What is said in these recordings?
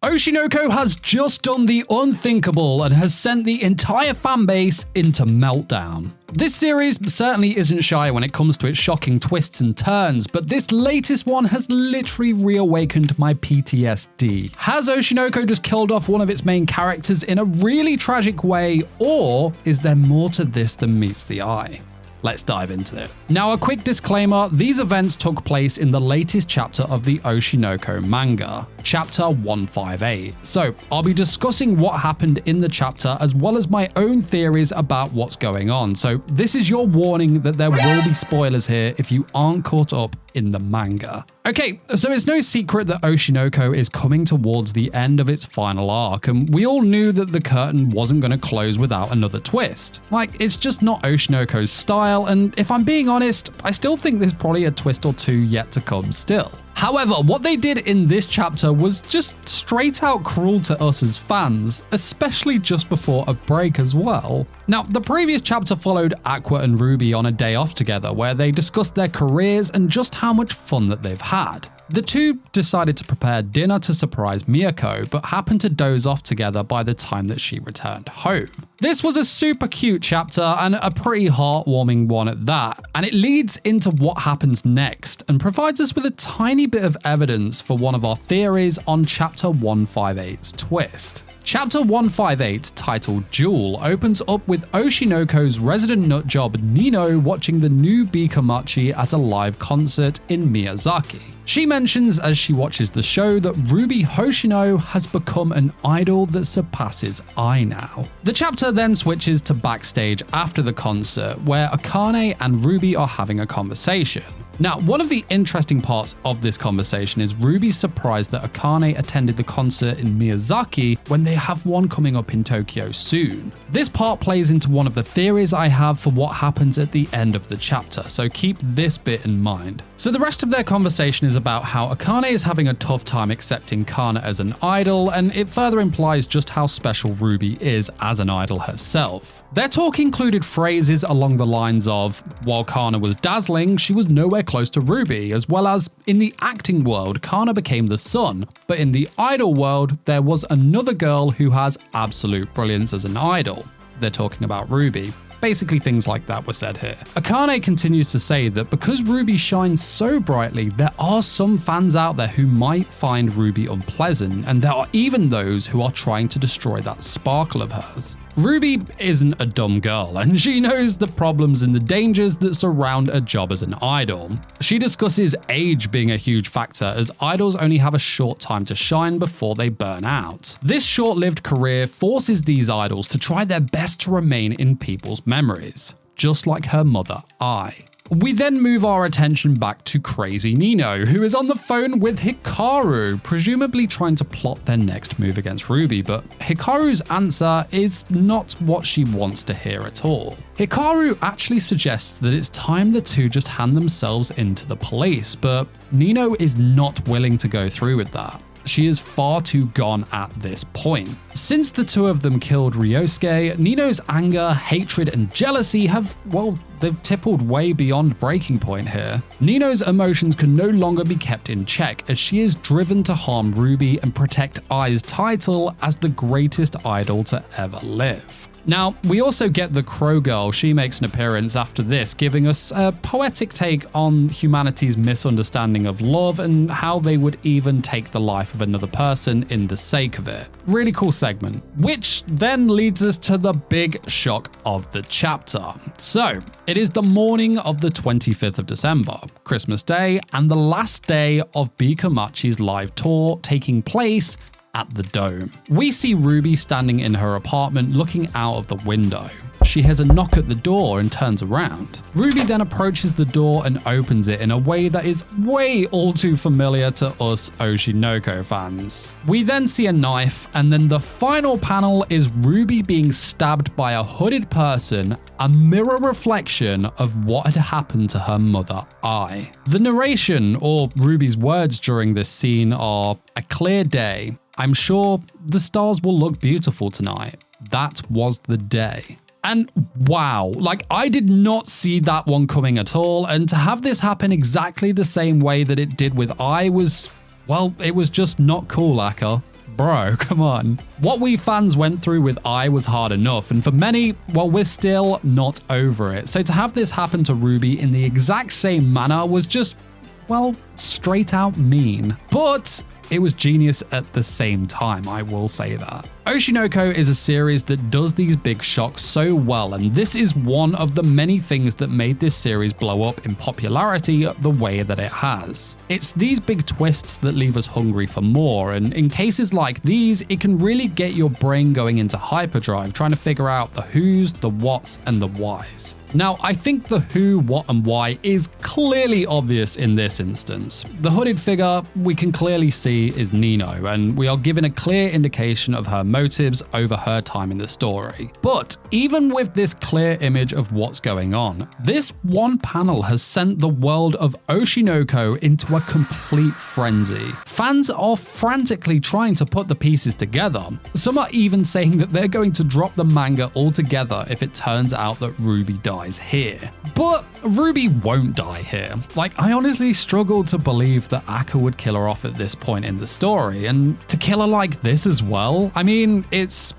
Oshinoko has just done the unthinkable and has sent the entire fanbase into meltdown. This series certainly isn't shy when it comes to its shocking twists and turns, but this latest one has literally reawakened my PTSD. Has Oshinoko just killed off one of its main characters in a really tragic way, or is there more to this than meets the eye? Let's dive into it. Now, a quick disclaimer, these events took place in the latest chapter of the Oshinoko manga, chapter 158. So, I'll be discussing what happened in the chapter as well as my own theories about what's going on. So, this is your warning that there will be spoilers here if you aren't caught up in the manga. Okay, so it's no secret that Oshinoko is coming towards the end of its final arc, and we all knew that the curtain wasn't going to close without another twist. Like, it's just not Oshinoko's style, and if I'm being honest, I still think there's probably a twist or two yet to come still. However, what they did in this chapter was just straight out cruel to us as fans, especially just before a break as well. Now, the previous chapter followed Aqua and Ruby on a day off together where they discussed their careers and just how much fun that they've had. The two decided to prepare dinner to surprise Miyako, but happened to doze off together by the time that she returned home. This was a super cute chapter and a pretty heartwarming one at that, and it leads into what happens next and provides us with a tiny bit of evidence for one of our theories on chapter 158's twist. Chapter 158, titled Jewel, opens up with Oshinoko's resident nutjob Nino watching the new Bikamachi at a live concert in Miyazaki. She mentions as she watches the show that Ruby Hoshino has become an idol that surpasses Ai now. The chapter then switches to backstage after the concert, where Akane and Ruby are having a conversation. Now, one of the interesting parts of this conversation is Ruby's surprise that Akane attended the concert in Miyazaki when they have one coming up in Tokyo soon. This part plays into one of the theories I have for what happens at the end of the chapter, so keep this bit in mind. So the rest of their conversation is about how Akane is having a tough time accepting Kana as an idol, and it further implies just how special Ruby is as an idol herself. Their talk included phrases along the lines of, while Kana was dazzling, she was nowhere close to Ruby, as well as, in the acting world, Kana became the sun, but in the idol world, there was another girl who has absolute brilliance as an idol. They're talking about Ruby. Basically, things like that were said here. Akane continues to say that because Ruby shines so brightly, there are some fans out there who might find Ruby unpleasant, and there are even those who are trying to destroy that sparkle of hers. Ruby isn't a dumb girl, and she knows the problems and the dangers that surround a job as an idol. She discusses age being a huge factor, as idols only have a short time to shine before they burn out. This short-lived career forces these idols to try their best to remain in people's memories, just like her mother, Ai. We then move our attention back to Crazy Nino, who is on the phone with Hikaru, presumably trying to plot their next move against Ruby, but Hikaru's answer is not what she wants to hear at all. Hikaru actually suggests that it's time the two just hand themselves into the police, but Nino is not willing to go through with that. She is far too gone at this point. Since the two of them killed Ryosuke, Nino's anger, hatred, and jealousy have, well, they've tippled way beyond breaking point here. Nino's emotions can no longer be kept in check, as she is driven to harm Ruby and protect Ai's title as the greatest idol to ever live. Now, we also get the Crow Girl. She makes an appearance after this, giving us a poetic take on humanity's misunderstanding of love and how they would even take the life of another person in the sake of it. Really cool segment, which then leads us to the big shock of the chapter. So, it is the morning of the 25th of December, Christmas Day, and the last day of Bikamachi's live tour taking place at the Dome. We see Ruby standing in her apartment looking out of the window. She hears a knock at the door and turns around. Ruby then approaches the door and opens it in a way that is way all too familiar to us Oshinoko fans. We then see a knife, and then the final panel is Ruby being stabbed by a hooded person, a mirror reflection of what had happened to her mother, Ai. The narration, or Ruby's words during this scene, are, "A clear day. I'm sure the stars will look beautiful tonight. That was the day." And wow, like I did not see that one coming at all. And to have this happen exactly the same way that it did with Ai was, well, it was just not cool, Aka. bro, come on. What we fans went through with Ai was hard enough, and for many, well, we're still not over it. So to have this happen to Ruby in the exact same manner was just, well, straight out mean. But it was genius at the same time, I will say that. Oshi no Ko is a series that does these big shocks so well, and this is one of the many things that made this series blow up in popularity the way that it has. It's these big twists that leave us hungry for more, and in cases like these, it can really get your brain going into hyperdrive, trying to figure out the who's, the what's, and the why's. Now, I think the who, what, and why is clearly obvious in this instance. The hooded figure we can clearly see is Nino, and we are given a clear indication of her motives over her time in the story. But even with this clear image of what's going on, this one panel has sent the world of Oshi no Ko into a complete frenzy. Fans are frantically trying to put the pieces together. Some are even saying that they're going to drop the manga altogether if it turns out that Ruby dies here. But Ruby won't die here. Like, I honestly struggle to believe that Akka would kill her off at this point in the story, and to kill her like this as well, I mean, it's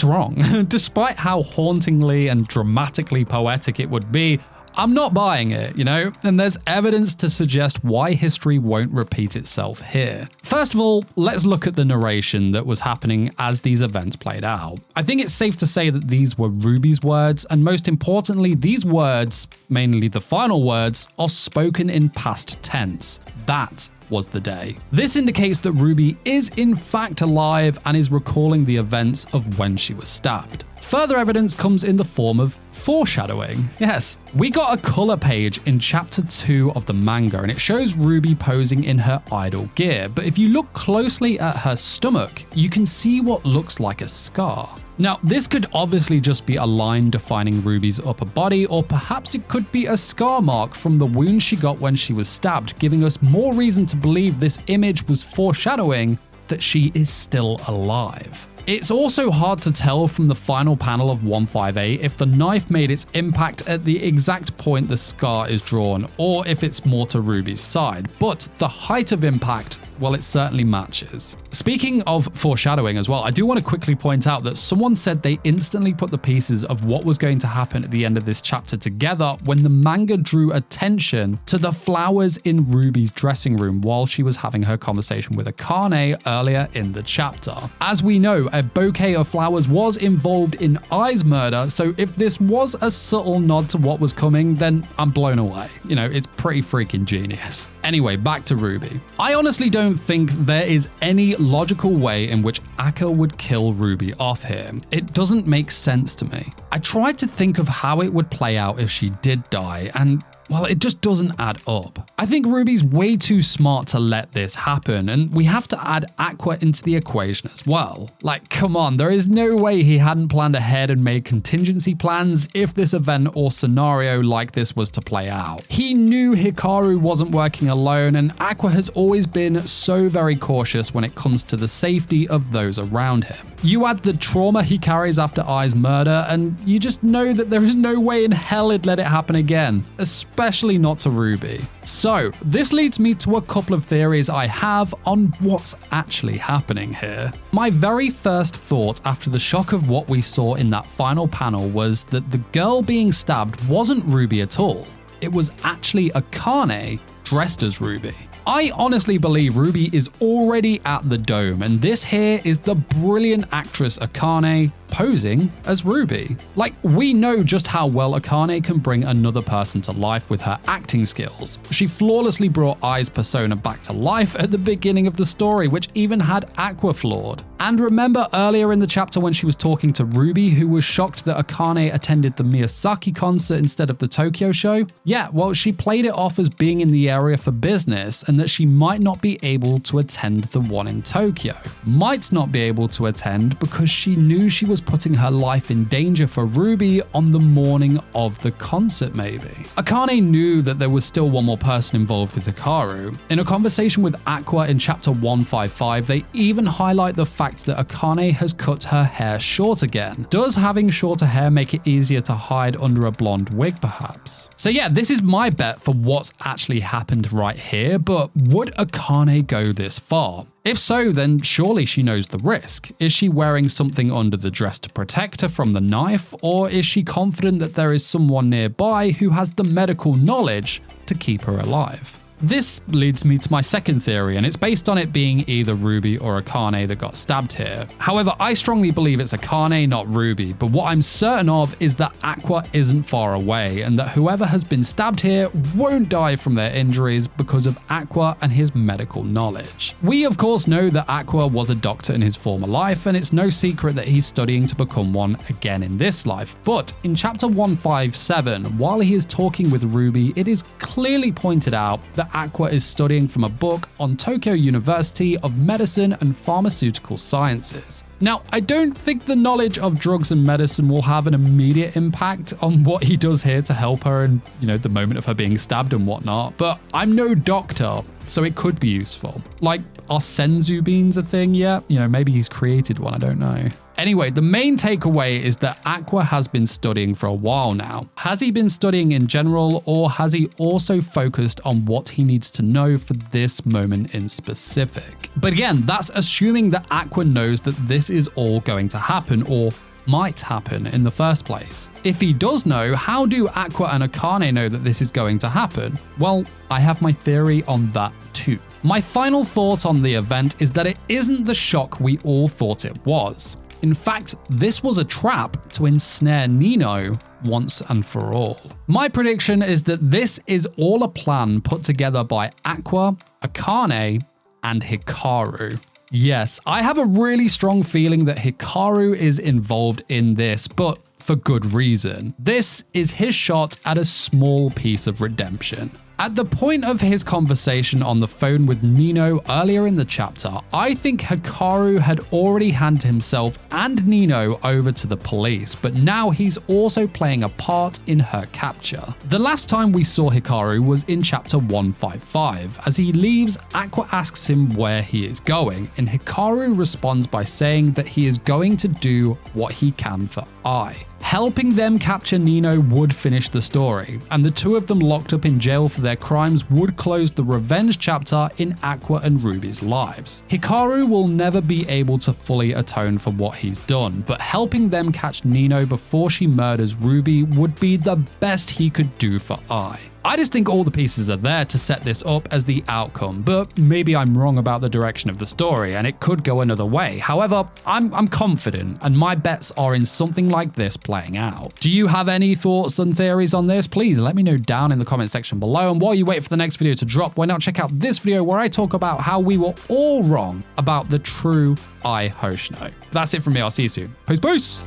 wrong. Despite how hauntingly and dramatically poetic it would be, I'm not buying it, and there's evidence to suggest why history won't repeat itself here. First of all, let's look at the narration that was happening as these events played out. I think it's safe to say that these were Ruby's words, and most importantly, these words, mainly the final words, are spoken in past tense. That was the day. This indicates that Ruby is in fact alive and is recalling the events of when she was stabbed. Further evidence comes in the form of foreshadowing. Yes, we got a color page in chapter 2 of the manga, and it shows Ruby posing in her idol gear, but if you look closely at her stomach, you can see what looks like a scar. Now, this could obviously just be a line defining Ruby's upper body, or perhaps it could be a scar mark from the wound she got when she was stabbed, giving us more reason to believe this image was foreshadowing that she is still alive. It's also hard to tell from the final panel of 158 if the knife made its impact at the exact point the scar is drawn, or if it's more to Ruby's side, but the height of impact, well, it certainly matches. Speaking of foreshadowing as well, I do want to quickly point out that someone said they instantly put the pieces of what was going to happen at the end of this chapter together when the manga drew attention to the flowers in Ruby's dressing room while she was having her conversation with Akane earlier in the chapter. As we know, a bouquet of flowers was involved in Ai's murder, so if this was a subtle nod to what was coming, then I'm blown away. It's pretty freaking genius. Anyway, back to Ruby. I honestly don't think there is any logical way in which Akka would kill Ruby off here. It doesn't make sense to me. I tried to think of how it would play out if she did die, and well, it just doesn't add up. I think Ruby's way too smart to let this happen, and we have to add Aqua into the equation as well. Like, come on, there is no way he hadn't planned ahead and made contingency plans if this event or scenario like this was to play out. He knew Hikaru wasn't working alone, and Aqua has always been so very cautious when it comes to the safety of those around him. You add the trauma he carries after Ai's murder, and you just know that there is no way in hell he'd let it happen again, especially not to Ruby. So, this leads me to a couple of theories I have on what's actually happening here. My very first thought after the shock of what we saw in that final panel was that the girl being stabbed wasn't Ruby at all. It was actually Akane dressed as Ruby. I honestly believe Ruby is already at the dome, and this here is the brilliant actress Akane posing as Ruby. Like, we know just how well Akane can bring another person to life with her acting skills. She flawlessly brought Ai's persona back to life at the beginning of the story, which even had Aqua flawed. And remember earlier in the chapter when she was talking to Ruby, who was shocked that Akane attended the Miyazaki concert instead of the Tokyo show? Yeah, well, she played it off as being in the area for business, and that she might not be able to attend the one in Tokyo. Might not be able to attend because she knew she was putting her life in danger for Ruby on the morning of the concert maybe. Akane knew that there was still one more person involved with Hikaru. In a conversation with Aqua in chapter 155, they even highlight the fact fact that Akane has cut her hair short again. Does having shorter hair make it easier to hide under a blonde wig perhaps? So yeah, this is my bet for what's actually happened right here, but would Akane go this far? If so, then surely she knows the risk. Is she wearing something under the dress to protect her from the knife, or is she confident that there is someone nearby who has the medical knowledge to keep her alive? This leads me to my second theory, and it's based on it being either Ruby or Akane that got stabbed here. However, I strongly believe it's Akane, not Ruby, but what I'm certain of is that Aqua isn't far away, and that whoever has been stabbed here won't die from their injuries because of Aqua and his medical knowledge. We of course know that Aqua was a doctor in his former life, and it's no secret that he's studying to become one again in this life, but in chapter 157, while he is talking with Ruby, it is clearly pointed out that Aqua is studying from a book on Tokyo University of Medicine and Pharmaceutical Sciences. Now, I don't think the knowledge of drugs and medicine will have an immediate impact on what he does here to help her in, the moment of her being stabbed and whatnot, but I'm no doctor, so it could be useful. Like, are senzu beans a thing yet? Maybe he's created one, I don't know. Anyway, the main takeaway is that Aqua has been studying for a while now. Has he been studying in general, or has he also focused on what he needs to know for this moment in specific? But again, that's assuming that Aqua knows that this is all going to happen, or might happen in the first place. If he does know, how do Aqua and Akane know that this is going to happen? Well, I have my theory on that too. My final thought on the event is that it isn't the shock we all thought it was. In fact, this was a trap to ensnare Nino once and for all. My prediction is that this is all a plan put together by Aqua, Akane, and Hikaru. Yes, I have a really strong feeling that Hikaru is involved in this, but for good reason. This is his shot at a small piece of redemption. At the point of his conversation on the phone with Nino earlier in the chapter, I think Hikaru had already handed himself and Nino over to the police, but now he's also playing a part in her capture. The last time we saw Hikaru was in chapter 155. As he leaves, Aqua asks him where he is going, and Hikaru responds by saying that he is going to do what he can for Ai. Helping them capture Nino would finish the story, and the two of them locked up in jail for their crimes would close the revenge chapter in Aqua and Ruby's lives. Hikaru will never be able to fully atone for what he's done, but helping them catch Nino before she murders Ruby would be the best he could do for Ai. I just think all the pieces are there to set this up as the outcome, but maybe I'm wrong about the direction of the story and it could go another way. However, I'm confident and my bets are in something like this playing out. Do you have any thoughts and theories on this? Please let me know down in the comment section below, and while you wait for the next video to drop, why not check out this video where I talk about how we were all wrong about the true Ai Hoshino. That's it from me, I'll see you soon. Peace.